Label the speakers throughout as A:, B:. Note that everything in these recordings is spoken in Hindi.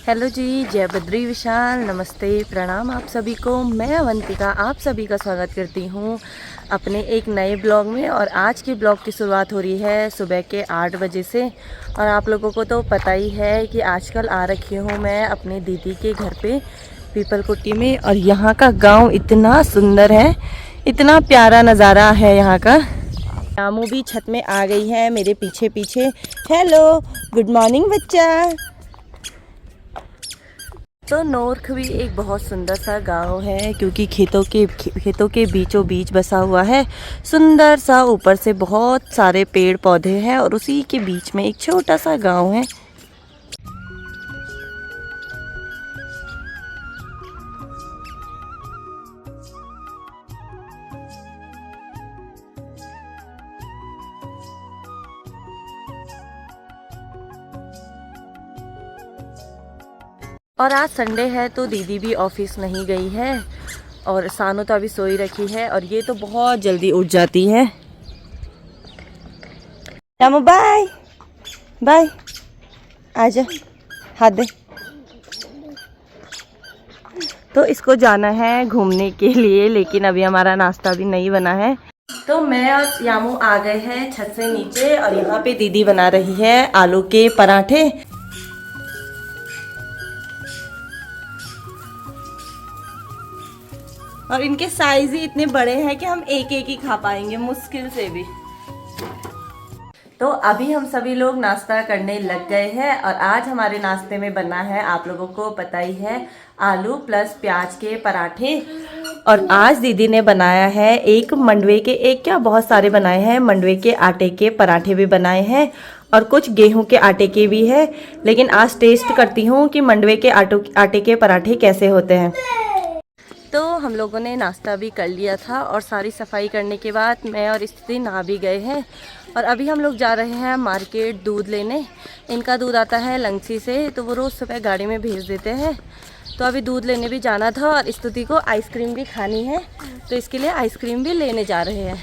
A: हेलो जी, जय बद्री विशाल, नमस्ते, प्रणाम आप सभी को। मैं अवंतिका आप सभी का स्वागत करती हूँ अपने एक नए ब्लॉग में। और आज के ब्लॉग की शुरुआत हो रही है सुबह के 8 बजे से। और आप लोगों को तो पता ही है कि आजकल आ रखी हूँ मैं अपनी दीदी के घर पे पीपलकुटी में। और यहाँ का गांव इतना सुंदर है, इतना प्यारा नज़ारा है यहाँ का। रामू भी छत में आ गई है मेरे पीछे पीछे। हेलो, गुड मॉर्निंग बच्चा। तो नोरख भी एक बहुत सुंदर सा गांव है, क्योंकि खेतों के बीचों बीच बसा हुआ है। सुंदर सा, ऊपर से बहुत सारे पेड़ पौधे हैं और उसी के बीच में एक छोटा सा गांव है। और आज संडे है तो दीदी भी ऑफिस नहीं गई है और सानू तो अभी सोई रखी है। और ये तो बहुत जल्दी उठ जाती है। रामू बाय बाय, आजा, हाथ दे। तो इसको जाना है घूमने के लिए, लेकिन अभी हमारा नाश्ता भी नहीं बना है। तो मैं और यामू आ गए हैं छत से नीचे और यहाँ पे दीदी बना रही है आलू के पराठे। और इनके साइज ही इतने बड़े हैं कि हम एक एक ही खा पाएंगे मुश्किल से भी। तो अभी हम सभी लोग नाश्ता करने लग गए हैं और आज हमारे नाश्ते में बना है, आप लोगों को पता ही है, आलू प्लस प्याज के पराठे। और आज दीदी ने बनाया है एक मंडवे के, एक क्या बहुत सारे बनाए हैं, मंडवे के आटे के पराठे भी बनाए हैं और कुछ गेहूं के आटे के भी है। लेकिन आज टेस्ट करती हूँ कि मंडवे के आटे के पराठे कैसे होते हैं। तो हम लोगों ने नाश्ता भी कर लिया था और सारी सफाई करने के बाद मैं और स्थिति नहा भी गए हैं। और अभी हम लोग जा रहे हैं मार्केट दूध लेने। इनका दूध आता है लंगसी से, तो वो रोज़ सुबह गाड़ी में भेज देते हैं। तो अभी दूध लेने भी जाना था और स्तुति को आइसक्रीम भी खानी है, तो इसके लिए आइसक्रीम भी लेने जा रहे हैं।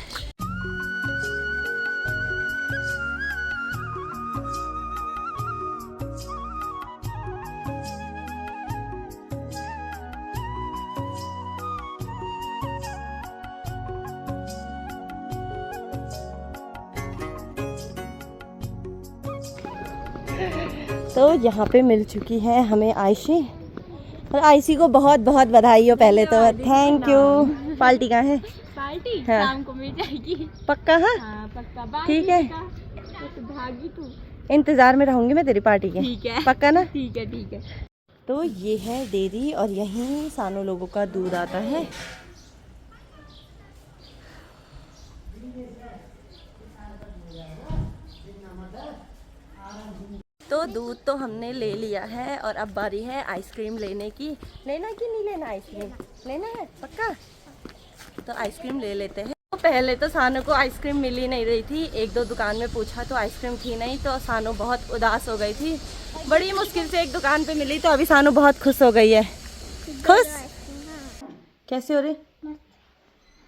A: तो यहाँ पे मिल चुकी है हमें आयशी। और आयशी को बहुत बहुत बधाई हो पहले तो, थैंक यू। पार्टी कहाँ है?
B: पार्टी
A: हाँ।
B: शाम को मिल जाएगी।
A: पक्का? हाँ
B: पक्का।
A: ठीक है,
B: तो भागी तू।
A: इंतजार में रहूंगी मैं तेरी पार्टी के।
B: ठीक है,
A: पक्का ना?
B: ठीक है।
A: तो ये है डेयरी और यहीं सानू लोगों का दूध आता है। तो दूध तो हमने ले लिया है और अब बारी है आइसक्रीम लेने की। लेना कि नहीं लेना? आइसक्रीम लेना है पक्का? तो आइसक्रीम ले लेते हैं। तो पहले तो सानू को आइसक्रीम मिल ही नहीं रही थी, एक दो दुकान में पूछा तो आइसक्रीम थी नहीं, तो सानू बहुत उदास हो गई थी। बड़ी मुश्किल से एक दुकान पे मिली, तो अभी सानू बहुत खुश हो गई है। खुश कैसे हो रही?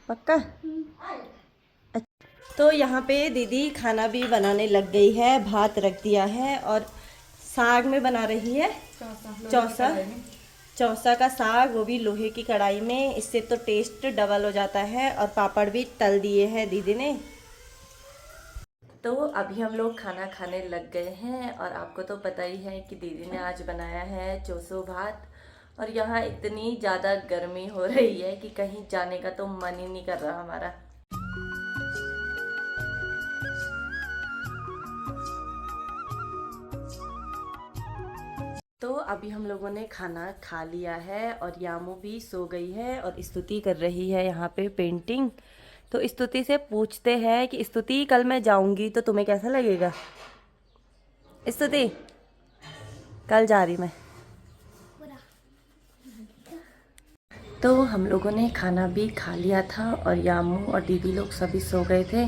A: पक्का? तो यहाँ पे दीदी खाना भी बनाने लग गई है, भात रख दिया है और साग में बना रही है चौसा का साग, वो भी लोहे की कढ़ाई में। इससे तो टेस्ट डबल हो जाता है। और पापड़ भी तल दिए हैं दीदी ने। तो अभी हम लोग खाना खाने लग गए हैं और आपको तो पता ही है कि दीदी ने आज बनाया है चौसो भात। और यहाँ इतनी ज़्यादा गर्मी हो रही है कि कहीं जाने का तो मन ही नहीं कर रहा हमारा। तो अभी हम लोगों ने खाना खा लिया है और यामू भी सो गई है और स्तुति कर रही है यहाँ पे पेंटिंग। तो स्तुति से पूछते हैं कि स्तुति कल मैं जाऊंगी तो तुम्हें कैसा लगेगा? स्तुति कल जा रही मैं। तो हम लोगों ने खाना भी खा लिया था और यामू और दीदी लोग सभी सो गए थे।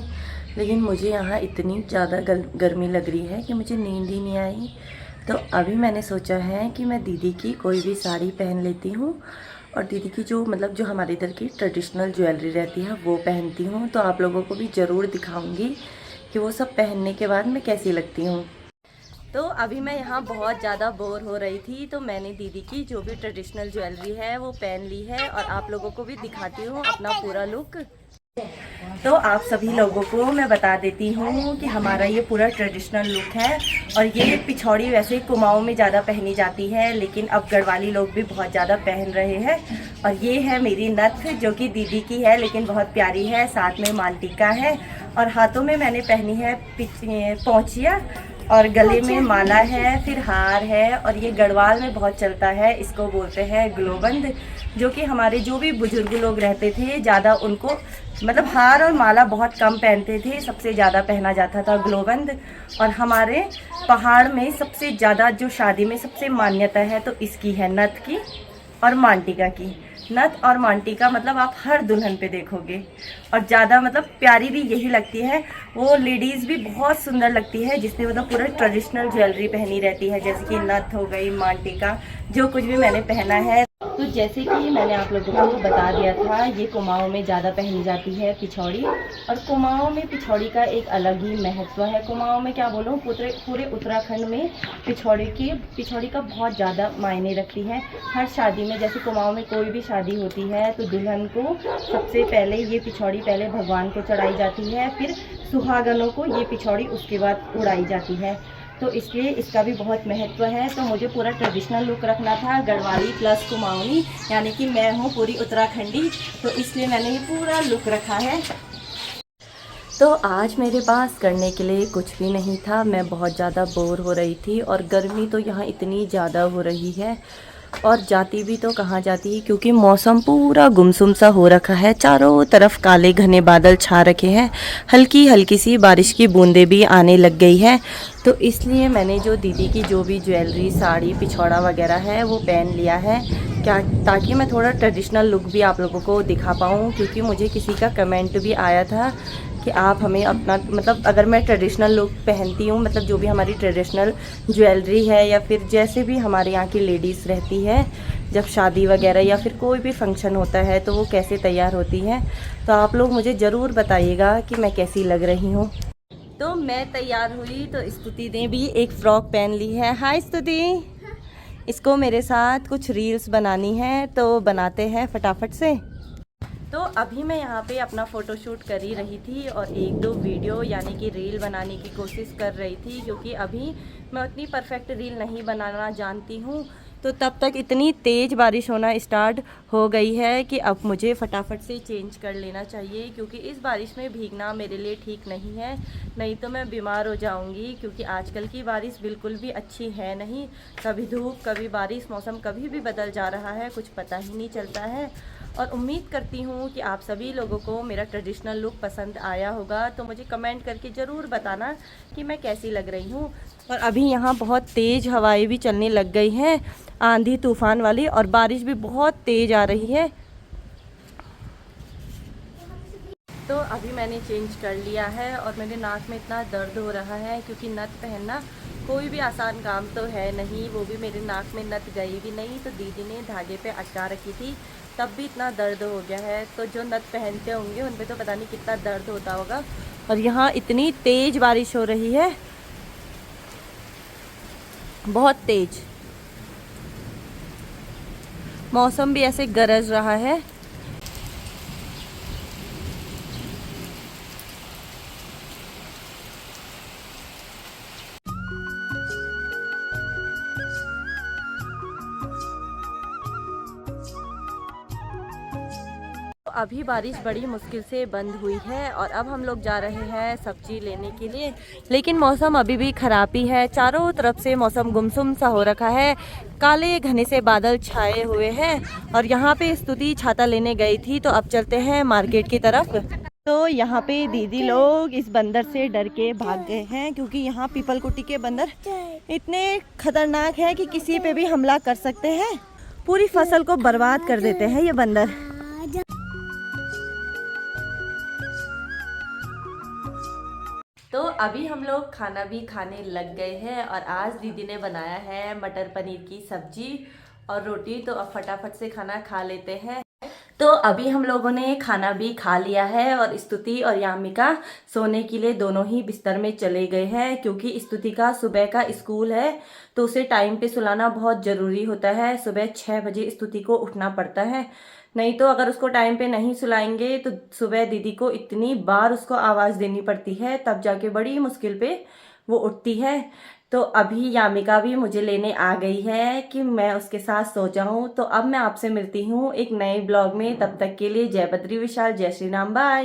A: लेकिन मुझे यहाँ इतनी ज़्यादा गर्मी लग रही है कि मुझे नींद ही नहीं आई। तो अभी मैंने सोचा है कि मैं दीदी की कोई भी साड़ी पहन लेती हूँ और दीदी की जो जो हमारे इधर की ट्रेडिशनल ज्वेलरी रहती है वो पहनती हूँ। तो आप लोगों को भी ज़रूर दिखाऊंगी कि वो सब पहनने के बाद मैं कैसी लगती हूँ। तो अभी मैं यहाँ बहुत ज़्यादा बोर हो रही थी, तो मैंने दीदी की जो भी ट्रेडिशनल ज्वेलरी है वो पहन ली है और आप लोगों को भी दिखाती हूँ अपना पूरा लुक। तो आप सभी लोगों को मैं बता देती हूँ कि हमारा ये पूरा ट्रेडिशनल लुक है। और ये पिछौड़ी वैसे कुमाऊँ में ज़्यादा पहनी जाती है, लेकिन अब गढ़वाली लोग भी बहुत ज़्यादा पहन रहे हैं। और ये है मेरी नथ जो कि दीदी की है, लेकिन बहुत प्यारी है, साथ में मांगटिका है। और हाथों में मैंने पहनी है पौंचिया, और गले में माला है, फिर हार है। और ये गढ़वाल में बहुत चलता है, इसको बोलते हैं ग्लोबंद, जो कि हमारे जो भी बुजुर्ग लोग रहते थे ज़्यादा उनको मतलब हार और माला बहुत कम पहनते थे, सबसे ज़्यादा पहना जाता था ग्लोबंद। और हमारे पहाड़ में सबसे ज़्यादा जो शादी में सबसे मान्यता है तो इसकी है, नथ की और मांगटिका की। नथ और मांगटिका मतलब आप हर दुल्हन पे देखोगे, और ज़्यादा मतलब प्यारी भी यही लगती है। वो लेडीज़ भी बहुत सुंदर लगती है जिसने मतलब पूरा ट्रेडिशनल ज्वेलरी पहनी रहती है, जैसे कि नथ हो गई, मांगटिका, जो कुछ भी मैंने पहना है। तो जैसे कि मैंने आप लोगों को बता दिया था, ये कुमाऊँ में ज़्यादा पहनी जाती है पिछौड़ी। और कुमाऊँ में पिछौड़ी का एक अलग ही महत्व है। कुमाऊँ में क्या बोलूँ, पूरे उत्तराखंड में पिछौड़ी का बहुत ज़्यादा मायने रखती है। हर शादी में, जैसे कुमाऊँ में कोई भी शादी होती है तो दुल्हन को सबसे पहले ये पिछौड़ी पहले भगवान को चढ़ाई जाती है, फिर सुहागनों को ये पिछौड़ी उसके बाद उड़ाई जाती है। तो इसलिए इसका भी बहुत महत्व है। तो मुझे पूरा ट्रेडिशनल लुक रखना था, गढ़वाली प्लस कुमाऊनी, यानी कि मैं हूँ पूरी उत्तराखंडी, तो इसलिए मैंने ये पूरा लुक रखा है। तो आज मेरे पास करने के लिए कुछ भी नहीं था, मैं बहुत ज़्यादा बोर हो रही थी। और गर्मी तो यहाँ इतनी ज़्यादा हो रही है, और जाती भी तो कहाँ जाती है, क्योंकि मौसम पूरा गुमसुम सा हो रखा है, चारों तरफ काले घने बादल छा रखे हैं, हल्की हल्की सी बारिश की बूंदें भी आने लग गई है। तो इसलिए मैंने जो दीदी की जो भी ज्वेलरी, साड़ी, पिछौड़ा वगैरह है वो पहन लिया है, क्या ताकि मैं थोड़ा ट्रेडिशनल लुक भी आप लोगों को दिखा पाऊँ। क्योंकि मुझे किसी का कमेंट भी आया था कि आप हमें अपना मतलब अगर मैं ट्रेडिशनल लुक पहनती हूँ, मतलब जो भी हमारी ट्रेडिशनल ज्वेलरी है, या फिर जैसे भी हमारे यहाँ की लेडीज़ रहती है, जब शादी वगैरह या फिर कोई भी फंक्शन होता है तो वो कैसे तैयार होती हैं, तो आप लोग मुझे ज़रूर बताइएगा कि मैं कैसी लग रही हूँ। तो मैं तैयार हुई तो स्तुति ने भी एक फ़्रॉक पहन ली है। हाय स्तुति, इसको मेरे साथ कुछ रील्स बनानी है, तो बनाते हैं फटाफट से। तो अभी मैं यहाँ पे अपना फ़ोटोशूट कर ही रही थी और एक दो वीडियो यानी कि रील बनाने की कोशिश कर रही थी, क्योंकि अभी मैं उतनी परफेक्ट रील नहीं बनाना जानती हूँ। तो तब तक इतनी तेज़ बारिश होना स्टार्ट हो गई है कि अब मुझे फटाफट से चेंज कर लेना चाहिए, क्योंकि इस बारिश में भीगना मेरे लिए ठीक नहीं है, नहीं तो मैं बीमार हो जाऊंगी। क्योंकि आजकल की बारिश बिल्कुल भी अच्छी है नहीं, कभी धूप कभी बारिश, मौसम कभी भी बदल जा रहा है, कुछ पता ही नहीं चलता है। और उम्मीद करती हूँ कि आप सभी लोगों को मेरा ट्रेडिशनल लुक पसंद आया होगा, तो मुझे कमेंट करके ज़रूर बताना कि मैं कैसी लग रही हूँ। और अभी यहाँ बहुत तेज़ हवाएं भी चलने लग गई हैं, आंधी तूफान वाली, और बारिश भी बहुत तेज़ आ रही है। तो अभी मैंने चेंज कर लिया है और मेरे नाक में इतना दर्द हो रहा है, क्योंकि नथ पहनना कोई भी आसान काम तो है नहीं, वो भी मेरे नाक में नथ गई भी नहीं, तो दीदी ने धागे पे अटका रखी थी, तब भी इतना दर्द हो गया है। तो जो नथ पहनते होंगे उन पे तो पता नहीं कितना दर्द होता होगा। और यहाँ इतनी तेज़ बारिश हो रही है, बहुत तेज़, मौसम भी ऐसे गरज रहा है। अभी बारिश बड़ी मुश्किल से बंद हुई है और अब हम लोग जा रहे हैं सब्जी लेने के लिए, लेकिन मौसम अभी भी ख़राब ही है, चारों तरफ से मौसम गुमसुम सा हो रखा है, काले घने से बादल छाए हुए हैं। और यहाँ पे स्तुति छाता लेने गई थी, तो अब चलते हैं मार्केट की तरफ। तो यहाँ पे दीदी लोग इस बंदर से डर के भाग गए हैं, क्योंकि यहाँ पीपलकुटी के बंदर इतने खतरनाक है कि किसी पे भी हमला कर सकते हैं, पूरी फसल को बर्बाद कर देते हैं ये बंदर। तो अभी हम लोग खाना भी खाने लग गए हैं, और आज दीदी ने बनाया है मटर पनीर की सब्जी और रोटी, तो अब फटाफट से खाना खा लेते हैं। तो अभी हम लोगों ने खाना भी खा लिया है और स्तुति और यामिका सोने के लिए दोनों ही बिस्तर में चले गए हैं, क्योंकि स्तुति का सुबह का स्कूल है तो उसे टाइम पे सुलाना बहुत ज़रूरी होता है। सुबह 6 बजे स्तुति को उठना पड़ता है, नहीं तो अगर उसको टाइम पे नहीं सुलाएंगे तो सुबह दीदी को इतनी बार उसको आवाज़ देनी पड़ती है, तब जाके बड़ी मुश्किल पे वो उठती है। तो अभी यामिका भी मुझे लेने आ गई है कि मैं उसके साथ सो जाऊं। तो अब मैं आपसे मिलती हूँ एक नए ब्लॉग में, तब तक के लिए जय बद्री विशाल, जय श्री राम, बाय।